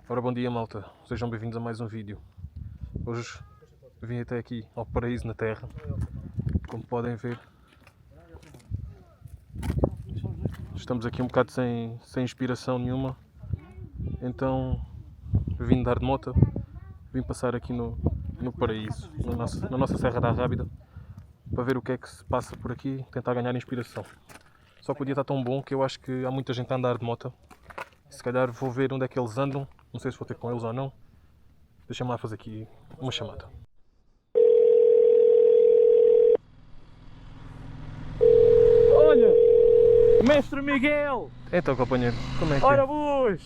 Ora, bom dia, malta, sejam bem-vindos a mais um vídeo. Hoje vim até aqui ao paraíso na terra, como podem ver. Estamos aqui um bocado sem inspiração nenhuma, então vim dar de moto, vim passar aqui no paraíso, na nossa Serra da Rábida, para ver o que é que se passa por aqui, tentar ganhar inspiração. Só que o dia está tão bom que eu acho que há muita gente a andar de moto. Se calhar vou ver onde é que eles andam, não sei se vou ter com eles ou não. Deixa-me lá fazer aqui uma chamada. Olha, Mestre Miguel! Então, companheiro, como é que Ora é? boas!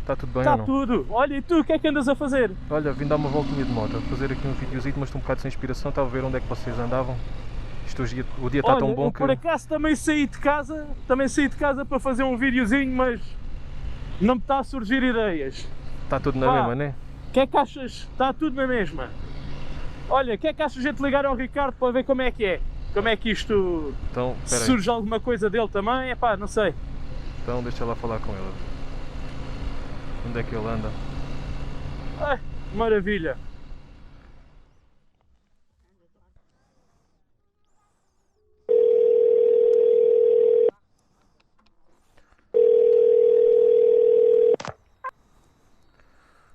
Está tudo bem Está ou não? tudo! Olha, e tu, o que é que andas a fazer? Olha, vim dar uma voltinha de moto, fazer aqui um videozinho, mas estou um bocado sem inspiração, estava a ver onde é que vocês andavam. O dia está Olha, tão bom eu que... por acaso também saí de casa para fazer um videozinho, mas não me está a surgir ideias. Está tudo na Pá. mesma, né? O que é que achas? Está tudo na mesma. Olha, o que é que achas de te ligar ao Ricardo para ver como é que é? Como é que isto... Então, Se espera aí. surge alguma coisa dele também? Epá, não sei. Então deixa lá falar com ele. Onde é que ele anda? Ai, maravilha.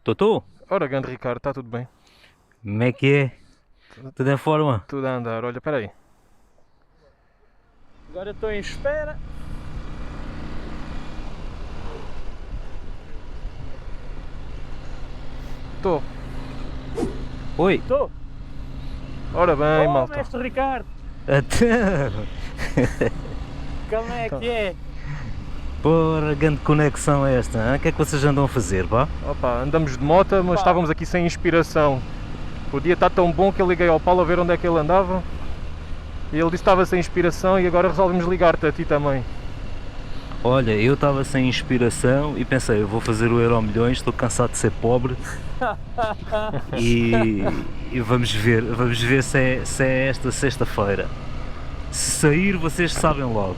Totô, Ora, grande Ricardo, está tudo bem? como é que é? Tudo em forma? Tudo a andar, olha, espera aí. Agora estou em espera. Estou. Oi! Estou. Ora bem, Oh, malta. Mestre Ricardo, Então, como é que é? porra, grande conexão esta, hein? O que é que vocês andam a fazer, pá? Opa, andamos de moto, mas Pá. estávamos aqui sem inspiração. O dia está tão bom que eu liguei ao Paulo a ver onde é que ele andava. E ele disse que estava sem inspiração e agora resolvemos ligar-te a ti também. Olha, eu estava sem inspiração e pensei, eu vou fazer o Euromilhões, estou cansado de ser pobre e vamos ver se é esta sexta-feira. Se sair, vocês sabem logo.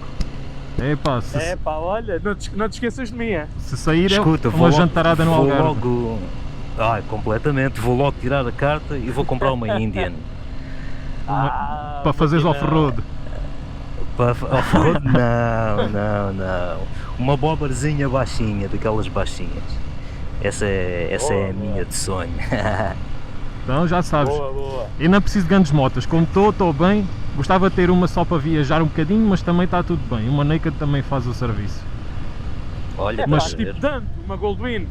Epá, É pá, olha, não te esqueças de mim, é? se sair Escuta, é uma jantarada no vou Algarve. logo. Ai, completamente, vou logo tirar a carta e vou comprar uma Indian. Para fazeres off-road. Off-road? Não. Uma bobarzinha baixinha, daquelas baixinhas. Essa é a minha de sonho. Então já sabes. Boa. Eu não preciso de grandes motas. Como estou bem. Gostava de ter uma só para viajar um bocadinho, mas também está tudo bem. Uma Naked também faz o serviço. Olha, É pá, Mas- tipo Dante, uma Goldwyn.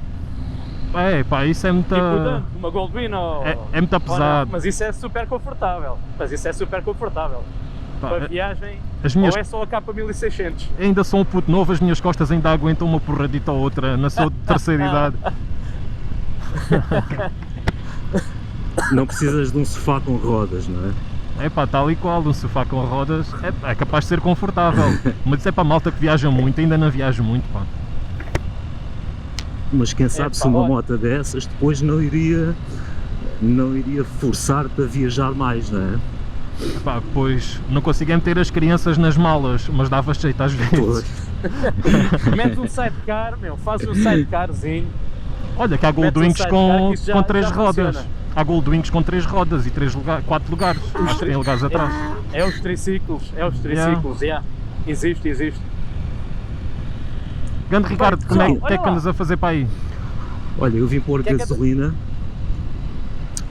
É pá, isso é muito... Tipo Dante, uma Goldwyn ou... É muito ou não, pesado. mas isso é super confortável. Pá, Para viagem, as minhas... ou é só a capa 1600. Ainda sou um puto novo, as minhas costas ainda aguentam uma porradita ou outra na sua terceira idade. não precisas de um sofá com rodas, não é? É pá, tal e qual, um sofá com rodas é capaz de ser confortável. Mas isso é para a malta que viaja muito, ainda não viajo muito, pá. Mas quem sabe se pá, uma olha. moto dessas depois não iria forçar-te a viajar mais, não é? Pá, pois não conseguia meter as crianças nas malas, mas dava jeito às vezes. Pois. Metes um sidecar, meu, faz um sidecarzinho. Olha que há Metes um Goldwings sidecar com, que isso já- com 3 já rodas. funciona. Há Goldwings com 3 rodas e 4 lugares. Acho que tem lugares atrás. É os triciclos, yeah. Existe. Grande Ricardo, como é, pessoal, o que é que olha lá. andas a fazer para aí? Olha, eu vim pôr Que é que é gasolina.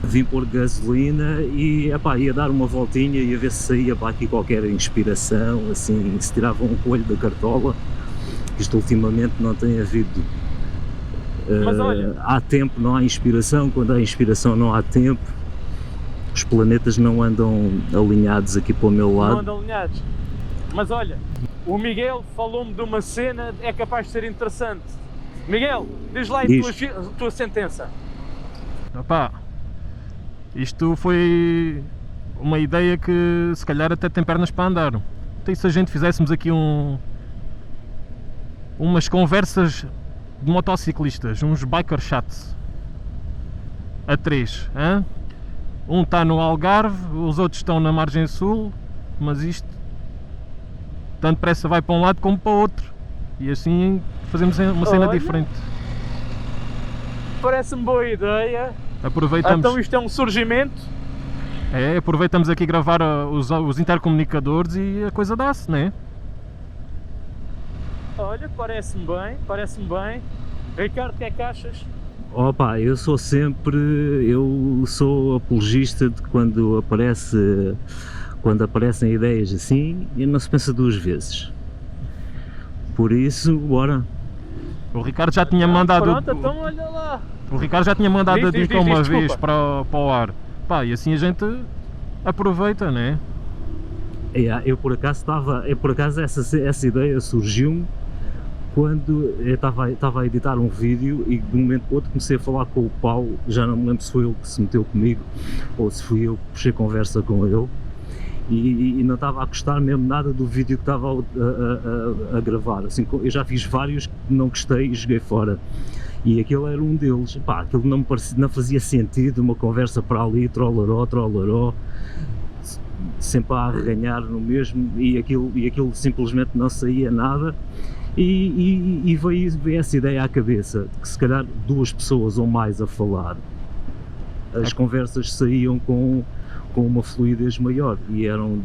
Vim pôr gasolina e epá, ia dar uma voltinha e a ver se saía para aqui qualquer inspiração, assim, se tirava um coelho da cartola. Isto ultimamente não tem havido. Mas olha- há tempo não há inspiração, quando há inspiração não há tempo. Os planetas não andam alinhados aqui para o meu Não lado. andam alinhados. Mas olha, o Miguel falou-me de uma cena, é capaz de ser interessante. Miguel, diz lá aí a tua sentença. Opá, isto foi uma ideia que se calhar até tem pernas para andar. Então, e se a gente fizéssemos aqui umas conversas de motociclistas, uns biker chats a 3, hein? Um está no Algarve, os outros estão na margem sul, mas isto tanto depressa vai para um lado como para o outro. E assim fazemos uma cena Olha. diferente. Parece-me boa ideia. Aproveitamos, Então isto é um surgimento. aproveitamos aqui gravar os intercomunicadores e a coisa dá-se, né? Olha, parece-me bem. Ricardo, o que é que achas? Opa, eu sou apologista de quando aparecem ideias assim, e não se pensa duas vezes. Por isso, bora. O Ricardo já tinha mandado. Pronto, então olha lá. O Ricardo já tinha mandado a Diz, dica uma desculpa. vez para o ar. Pá, e assim a gente aproveita, né? Eu por acaso essa ideia surgiu-me quando eu estava a editar um vídeo e de um momento para o outro comecei a falar com o Paulo, já não me lembro se foi ele que se meteu comigo ou se fui eu que puxei conversa com ele, e não estava a gostar mesmo nada do vídeo que estava a gravar. Assim, eu já fiz vários que não gostei e joguei fora. E aquele era um deles. Pá, aquilo não fazia sentido, uma conversa para ali, trolaró, sempre a arreganhar no mesmo, e aquilo simplesmente não saía nada. E veio essa ideia à cabeça, de que se calhar duas pessoas ou mais a falar, as conversas saíam com uma fluidez maior e eram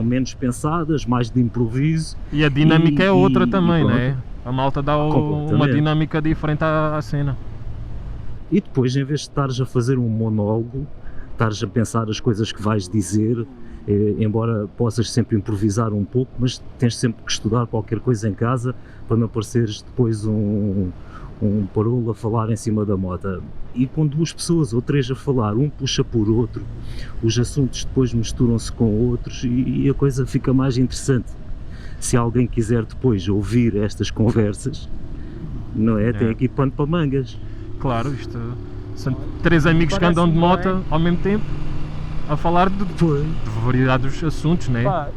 menos pensadas, mais de improviso. E a dinâmica é outra também, pronto. né? A malta dá uma Completamente. dinâmica diferente à cena. E depois, em vez de estares a fazer um monólogo, estares a pensar as coisas que vais dizer, embora possas sempre improvisar um pouco, mas tens sempre que estudar qualquer coisa em casa para não pareceres depois um parolo a falar em cima da moto. E com duas pessoas ou três a falar, um puxa por outro, os assuntos depois misturam-se com outros e a coisa fica mais interessante. Se alguém quiser depois ouvir estas conversas, não é? Tem aqui pano para mangas. Claro, isto são três amigos que andam de Parece-me moto ao mesmo tempo a falar de Foi. variados assuntos, né? Pá,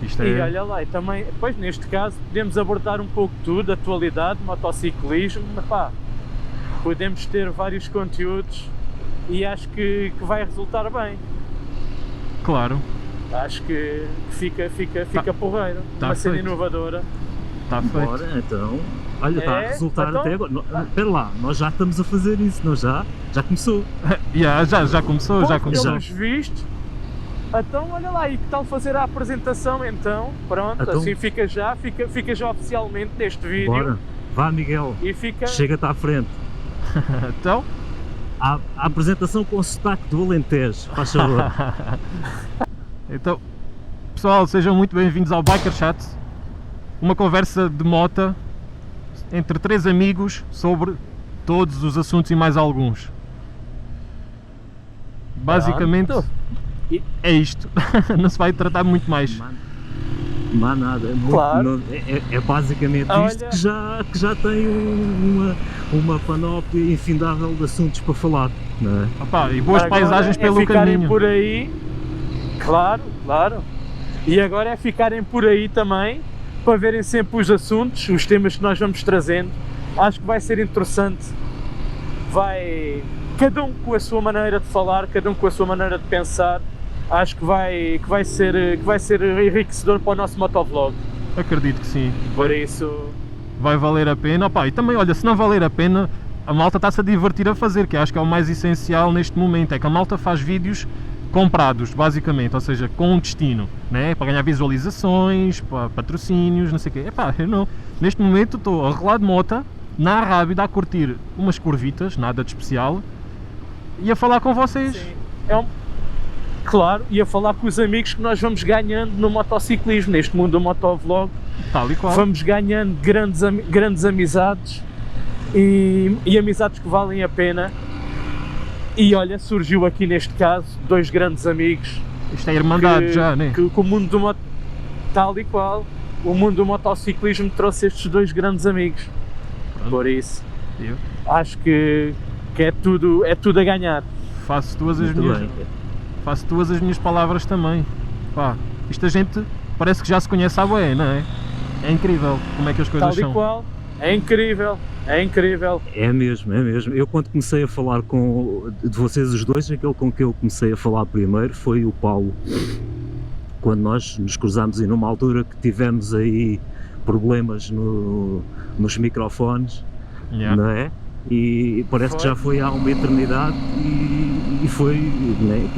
Isto e é. olha lá, e também, pois neste caso, podemos abordar um pouco tudo, atualidade, motociclismo, mas pá, podemos ter vários conteúdos e acho que vai resultar bem. Claro, Acho que fica porreiro, tá uma cena feito. inovadora. está feito. Bora, então. Olha, está a resultar então- até agora. Espera lá, nós já estamos a fazer isso, não já? Já começou. Já começou, já Pois, começou. pelos vistos. Então olha lá, e que tal fazer a apresentação então? Pronto, Então- assim fica já oficialmente neste vídeo. Bora. Vá, Miguel. E fica. Chega-te à frente. Então, A apresentação com o sotaque do Alentejo. Faz favor. então, pessoal, sejam muito bem-vindos ao Biker Chat, uma conversa de moto entre três amigos sobre todos os assuntos e mais alguns. Basicamente Pronto. é isto, não se vai tratar muito mais. Não há nada. Claro. É basicamente Olha- isto que já tem uma panóplia infindável de assuntos para falar. Não é? Opa, e boas Agora paisagens é pelo ficarem caminho. por aí, claro. E agora é ficarem por aí também, para verem sempre os assuntos, os temas que nós vamos trazendo. Acho que vai ser interessante. Cada um com a sua maneira de falar, cada um com a sua maneira de pensar. Acho que vai ser enriquecedor para o nosso motovlog. Acredito que sim, Por isso, vai valer a pena. Opa, e também, olha, se não valer a pena, a malta está-se a divertir a fazer, que acho que é o mais essencial neste momento, é que a malta faz vídeos comprados, basicamente, ou seja, com um destino, né? Para ganhar visualizações, para patrocínios, não sei o quê. Epá, eu não, neste momento estou a rolar de moto, na Rábida, a curtir umas curvitas, nada de especial, e a falar com vocês. sim, claro, e a falar com os amigos que nós vamos ganhando no motociclismo, neste mundo do motovlog. Tal e qual. Vamos ganhando grandes amizades e amizades que valem a pena. E olha, surgiu aqui neste caso dois grandes amigos Isto é irmandade já, né? que o mundo do tal e qual, o mundo do motociclismo trouxe estes dois grandes amigos. Pronto. Por isso, Eu acho que é tudo a ganhar. faço tuas as Muito minhas. bem. Faço tuas as minhas palavras também. Pá, isto a gente parece que já se conhece à bué, não é? É incrível como é que as coisas Tal e são. qual, é incrível. É mesmo. Eu quando comecei a falar de vocês os dois, aquele com que eu comecei a falar primeiro foi o Paulo. Quando nós nos cruzámos aí numa altura que tivemos aí problemas nos microfones, Yeah. não é? E parece que já foi há uma eternidade e foi nem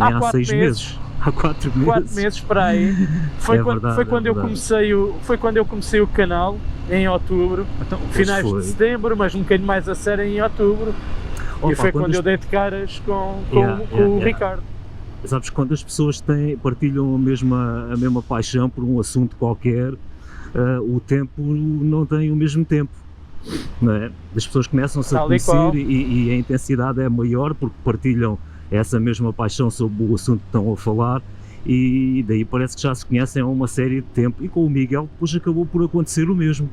há 6 meses. Há 4 meses. 4 meses para aí. Foi, É quando, verdade, foi, quando é eu verdade. comecei o canal, em outubro, Então, finais foi. de setembro, mas um bocadinho mais a sério em outubro. Opa, e foi quando quando eu as- dei de caras com Yeah, o yeah. Ricardo. Sabes, quando as pessoas partilham a mesma paixão por um assunto qualquer, o tempo não tem o mesmo tempo, não é? As pessoas começam-se a Tal e qual. conhecer e a intensidade é maior porque partilham essa mesma paixão sobre o assunto que estão a falar e daí parece que já se conhecem há uma série de tempo. E com o Miguel depois acabou por acontecer o mesmo.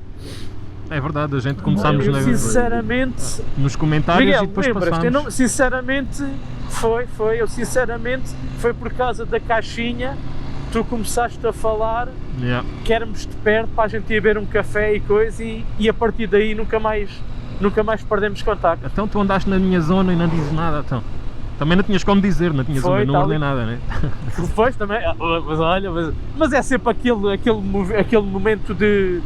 É verdade, a gente começámos Eu sinceramente, nos comentários Miguel, e depois lembras-te, passámos. sinceramente, eu sinceramente, foi por causa da caixinha, tu começaste a falar, Yeah. que éramos de perto para a gente ir beber um café e coisa, e a partir daí nunca mais perdemos contacto. Então tu andaste na minha zona e não dizes nada, então. Também não tinhas como dizer, não tinhas Foi, o meu número tal nem e- nada, né? Depois também, mas olha, mas é sempre aquele momento de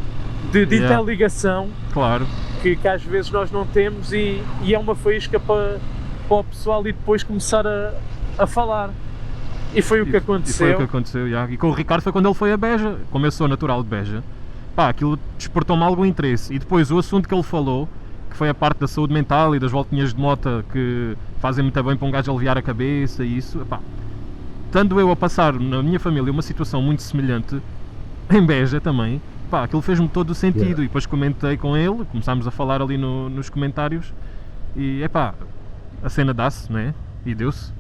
Yeah. interligação Claro. que às vezes nós não temos e é uma faísca para o pessoal e depois começar a falar. E foi o que E foi aconteceu. o que aconteceu, já. E com o Ricardo foi quando ele foi a Beja. Como eu sou natural de Beja, pá, aquilo despertou-me algum interesse. E depois o assunto que ele falou, que foi a parte da saúde mental e das voltinhas de mota que fazem muito bem para um gajo aliviar a cabeça e isso, pá. Estando eu a passar na minha família uma situação muito semelhante, em Beja também, pá, aquilo fez-me todo o sentido. Yeah. E depois comentei com ele, começámos a falar ali nos comentários e, epá, a cena dá-se, né? E deu-se.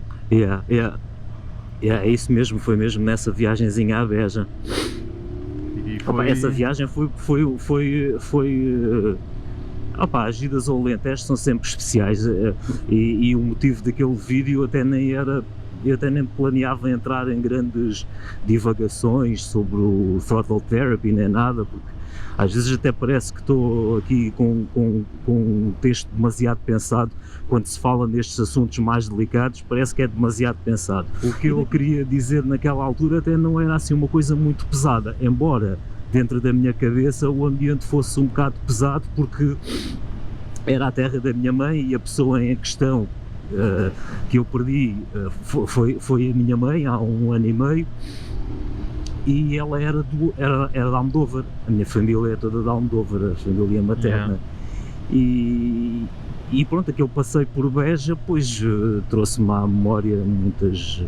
É isso mesmo, foi mesmo nessa viagenzinha à Beja. E Opa, essa viagem as idas ao Alentejo são sempre especiais e o motivo daquele vídeo até nem era, eu até nem planeava entrar em grandes divagações sobre o throttle therapy nem nada, porque às vezes até parece que estou aqui com um texto demasiado pensado. Quando se fala nestes assuntos mais delicados, parece que é demasiado pensado. O que eu queria dizer naquela altura até não era assim uma coisa muito pesada, embora dentro da minha cabeça o ambiente fosse um bocado pesado, porque era a terra da minha mãe e a pessoa em questão que eu perdi foi a minha mãe há 1 ano e meio, e ela era de Almodóvar. A minha família é toda de Almodóvar, a família materna. Yeah. E pronto, aquele passeio por Beja, pois trouxe-me à memória muitas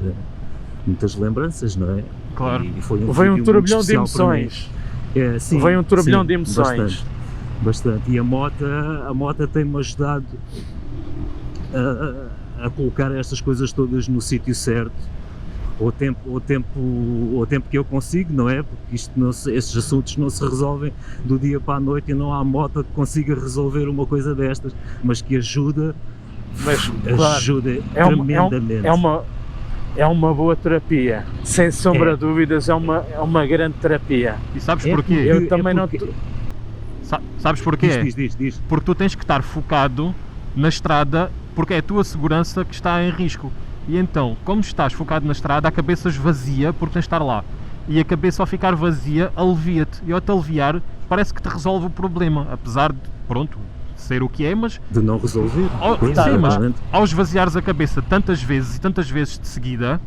lembranças, não é? Claro. E foi um Veio um vídeo muito turbilhão de especial para mim. emoções. Sim, Veio um turbilhão sim, de emoções. Bastante. E a Mota tem-me ajudado a colocar estas coisas todas no sítio certo, ao tempo que eu consigo, não é? Porque estes assuntos não se resolvem do dia para a noite e não há Mota que consiga resolver uma coisa destas, mas que ajuda tremendamente. É uma boa terapia, sem sombra de dúvidas, é uma grande terapia. E sabes porquê? Eu também não. Sabes porquê? Diz. Porque tu tens que estar focado na estrada, porque é a tua segurança que está em risco. E então, como estás focado na estrada, a cabeça esvazia porque tens de estar lá. E a cabeça, ao ficar vazia, alivia-te. E ao te aliviar, parece que te resolve o problema. Apesar de, pronto, ser o que é, mas... De não resolver. Sim, mas ao esvaziares a cabeça tantas vezes e tantas vezes de seguida,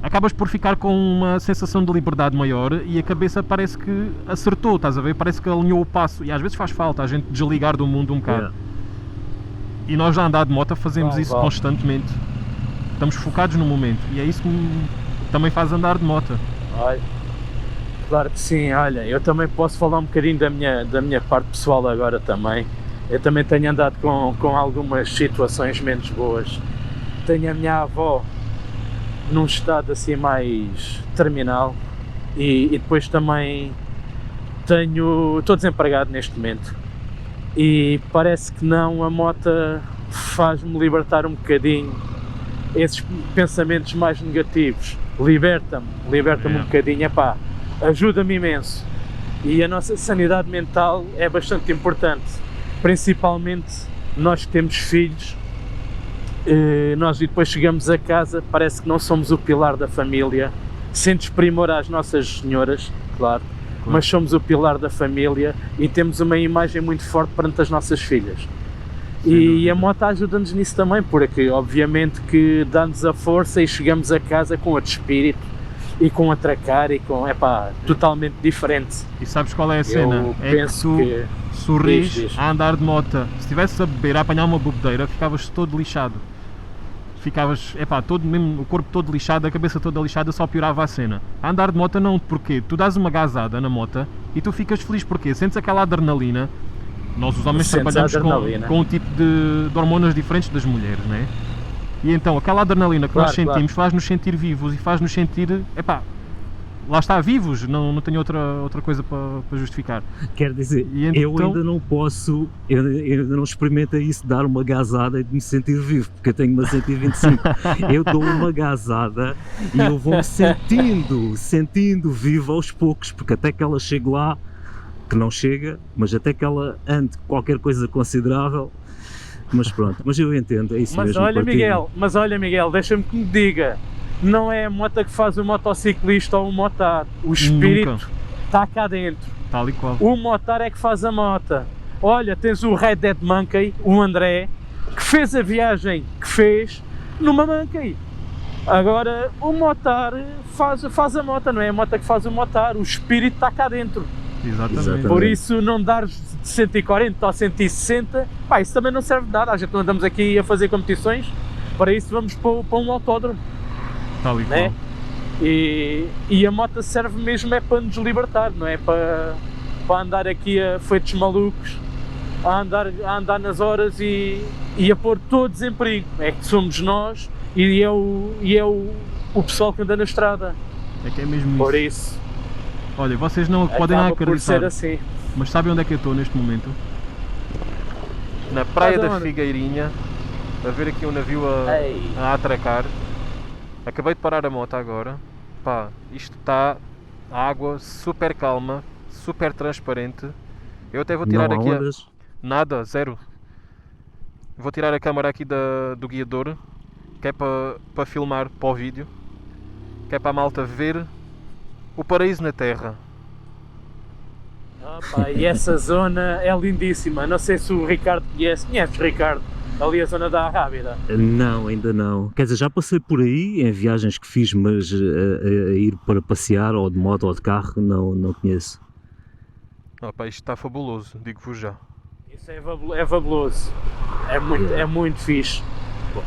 acabas por ficar com uma sensação de liberdade maior e a cabeça parece que acertou, estás a ver? Parece que alinhou o passo. E às vezes faz falta a gente desligar do mundo um bocado. E nós, a andar de moto, fazemos isso constantemente. Estamos focados no momento e é isso que também faz andar de moto. Olha, claro que sim, olha, eu também posso falar um bocadinho da minha parte pessoal agora também. Eu também tenho andado com algumas situações menos boas. Tenho a minha avó num estado assim mais terminal e depois também estou desempregado neste momento e parece que não, a moto faz-me libertar um bocadinho esses pensamentos mais negativos, liberta-me um bocadinho, epá, ajuda-me imenso. E a nossa sanidade mental é bastante importante, principalmente nós que temos filhos. Nós depois chegamos a casa, parece que não somos o pilar da família, sem desprimor às nossas senhoras, claro, mas somos o pilar da família e temos uma imagem muito forte perante as nossas filhas. E a moto ajuda-nos nisso também, porque obviamente que dá-nos a força e chegamos a casa com outro espírito e com outra cara e com, totalmente diferente. E sabes qual é a cena? Eu É que penso tu que... sorris Diz. a andar de moto. Se estivesse a beber, a apanhar uma bebedeira, ficavas todo lixado. Ficavas, todo, mesmo o corpo todo lixado, a cabeça toda lixada, só piorava a cena. A andar de moto não, porque tu dás uma gasada na moto e tu ficas feliz, porque sentes aquela adrenalina. Nós os homens Sentes trabalhamos a adrenalina. com um tipo de hormonas diferentes das mulheres, né? E então aquela adrenalina que Claro, nós sentimos faz-nos sentir vivos e faz-nos sentir, lá está, vivos, não tenho outra coisa para justificar. Quer dizer, E eu então- ainda não posso, eu ainda não experimentei isso, dar uma gasada e de me sentir vivo, porque eu tenho uma 125. Eu dou uma gasada e eu vou-me sentindo vivo aos poucos, porque até que ela chegue lá, que não chega, mas até que ela ande qualquer coisa considerável, mas pronto, mas eu entendo, é isso Mas mesmo. olha Miguel, deixa-me que me diga, não é a moto que faz o motociclista ou o motar, o espírito Nunca. está cá dentro, Tal e qual. o motar é que faz a moto. Olha, tens o Red Dead Monkey, o André, que fez a viagem que fez numa Monkey. Agora, o motar faz a moto, não é a moto que faz o motar, o espírito está cá dentro. Exatamente. Por isso, não dares de 140 ou 160, isso também não serve de nada. A gente não andamos aqui a fazer competições, para isso vamos para um autódromo, Tal e qual. né? E a moto serve mesmo para nos libertar, não é para andar aqui a feitos malucos, a andar nas horas e a pôr todos em perigo. É que somos nós e é o pessoal que anda na estrada. É que é mesmo Por isso. isso, Olha, vocês não podem acaba por acreditar, ser assim. mas sabem onde é que eu estou neste momento? Na Praia Estás da aonde? Figueirinha, a ver aqui um navio Ei. a atracar. Acabei de parar a moto agora. Isto está a água super calma, super transparente. Eu até vou tirar Não há aqui ondas? nada, zero. Vou tirar a câmera aqui do guiador, que é para filmar para o vídeo, que é para a malta ver o paraíso na terra. E essa zona é lindíssima. Não sei se o Ricardo conhece. Conheces, Ricardo? Ali a zona da Arrábida. Não, ainda não. Quer dizer, já passei por aí em viagens que fiz, mas a ir para passear ou de moto ou de carro não conheço. Isto está fabuloso, digo-vos já. Isso é fabuloso. É muito fixe.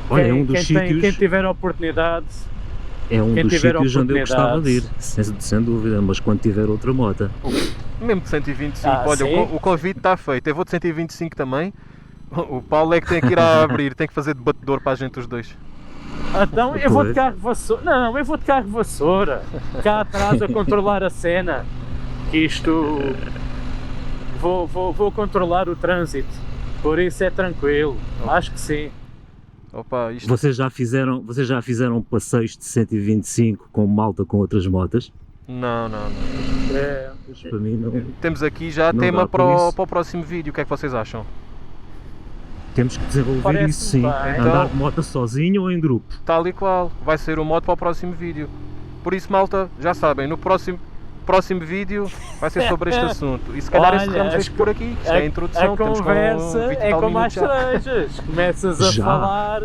Olha, é um dos sítios. Quem tiver a oportunidade, É um Quem dos tiver sítios onde eu gostava de ir, oportunidades. sem dúvida, mas quando tiver outra moto. Mesmo de 125, olha, sim? o convite está feito. Eu vou de 125 também. O Paulo é que tem que ir a abrir, tem que fazer de batedor para a gente os dois. então eu vou de Pois. carro vassoura. Não, eu vou de carro vassoura. Cá atrás a controlar a cena. Isto. Vou controlar o trânsito. Por isso é tranquilo. Acho que sim. Isto Vocês já fizeram passeios de 125 com malta com outras motas? não. É, Mas para mim não. Temos aqui já Não tema dá para por o, isso. para o próximo vídeo. O que é que vocês acham? Temos que desenvolver Parece-me isso sim. bem. Andar Então- de moto sozinho ou em grupo? Tal e qual. Vai ser o modo para o próximo vídeo. Por isso, malta, já sabem, no próximo vídeo vai ser sobre este assunto. E se calhar Olha, encerramos as isto por aqui. Isto é a introdução. A temos com conversa 20 e é tal como as minutos já. cerejas. Começas a Já. falar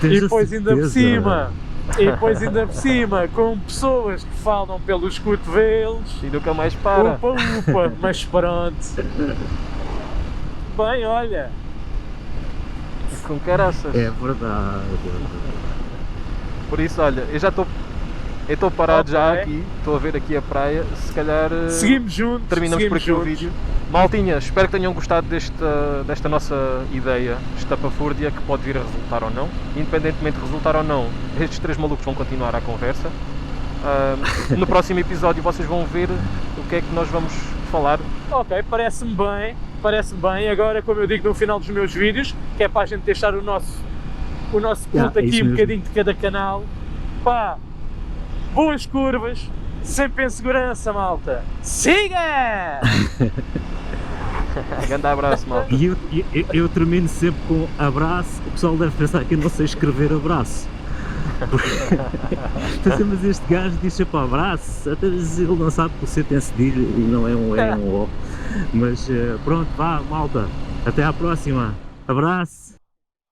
Tens e a depois ainda por certeza? cima. E depois ainda por cima, com pessoas que falam pelos cotovelos. E nunca mais para. Upa, mas pronto. Bem, olha. Com caraças. É verdade. Por isso, olha, eu estou parado já Ok. aqui. Estou a ver aqui a praia. Se calhar Seguimos juntos. terminamos por seguimos aqui o juntos. vídeo. Maltinha, espero que tenham gostado desta nossa ideia estapafúrdia, que pode vir a resultar ou não. Independentemente de resultar ou não, estes três malucos vão continuar a conversa. No próximo episódio vocês vão ver o que é que nós vamos falar. Ok, parece-me bem. Agora, como eu digo no final dos meus vídeos, que é para a gente deixar o nosso culto É aqui isso um mesmo. bocadinho de cada canal. Pá, boas curvas, sempre em segurança, malta. Siga! Grande abraço, malta. E eu termino sempre com abraço. O pessoal deve pensar que eu não sei escrever abraço. Mas este gajo diz sempre abraço, até vezes ele não sabe que o C tem cedilha e não é um E, é um O. Mas pronto, vá malta, até à próxima. Abraço!